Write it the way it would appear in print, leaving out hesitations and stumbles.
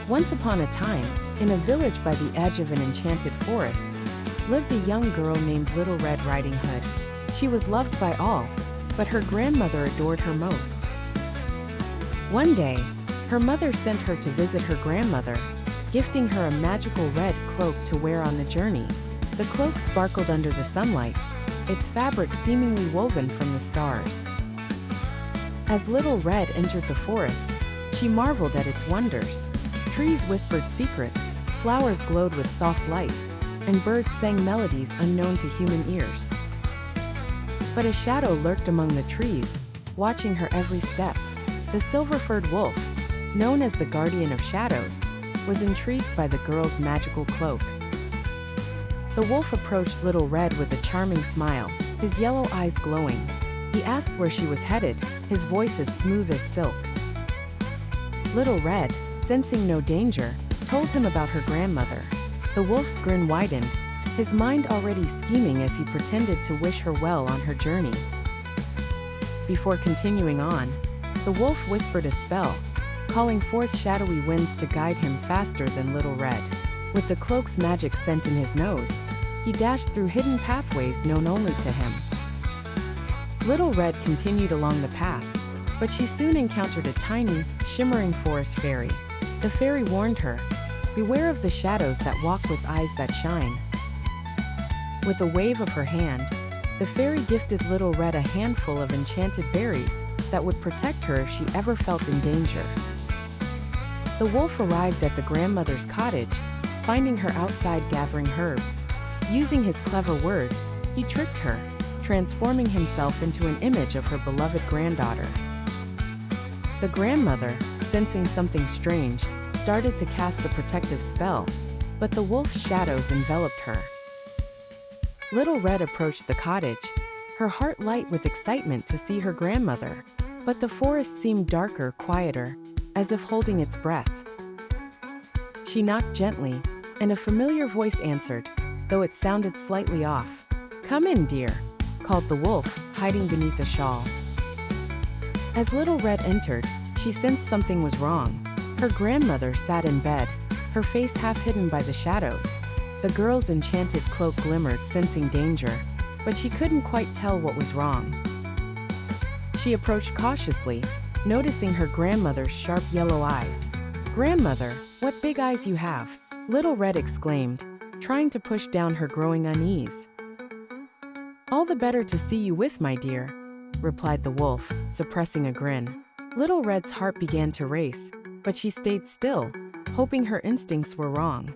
Once upon a time, in a village by the edge of an enchanted forest, lived a young girl named Little Red Riding Hood. She was loved by all, but her grandmother adored her most. One day, her mother sent her to visit her grandmother, gifting her a magical red cloak to wear on the journey. The cloak sparkled under the sunlight, its fabric seemingly woven from the stars. As Little Red entered the forest, she marveled at its wonders. Trees whispered secrets, flowers glowed with soft light, and birds sang melodies unknown to human ears. But a shadow lurked among the trees, watching her every step. The silver-furred wolf, known as the guardian of shadows, was intrigued by the girl's magical cloak. The wolf approached Little Red with a charming smile, his yellow eyes glowing. He asked where she was headed, his voice as smooth as silk. Little Red, sensing no danger, told him about her grandmother. The wolf's grin widened, his mind already scheming as he pretended to wish her well on her journey. Before continuing on, the wolf whispered a spell, calling forth shadowy winds to guide him faster than Little Red. With the cloak's magic scent in his nose, he dashed through hidden pathways known only to him. Little Red continued along the path, but she soon encountered a tiny, shimmering forest fairy. The fairy warned her, "Beware of the shadows that walk with eyes that shine." With a wave of her hand, the fairy gifted Little Red a handful of enchanted berries that would protect her if she ever felt in danger. The wolf arrived at the grandmother's cottage, finding her outside gathering herbs. Using his clever words, he tricked her, transforming himself into an image of her beloved granddaughter. The grandmother, sensing something strange, started to cast a protective spell, but the wolf's shadows enveloped her. Little Red approached the cottage, her heart light with excitement to see her grandmother, but the forest seemed darker, quieter, as if holding its breath. She knocked gently, and a familiar voice answered, though it sounded slightly off. "Come in, dear," called the wolf, hiding beneath a shawl. As Little Red entered, she sensed something was wrong. Her grandmother sat in bed, her face half hidden by the shadows. The girl's enchanted cloak glimmered, sensing danger, but she couldn't quite tell what was wrong. She approached cautiously, noticing her grandmother's sharp yellow eyes. "Grandmother, what big eyes you have!" Little Red exclaimed, trying to push down her growing unease. "All the better to see you with, my dear," replied the wolf, suppressing a grin. Little Red's heart began to race, but she stayed still, hoping her instincts were wrong.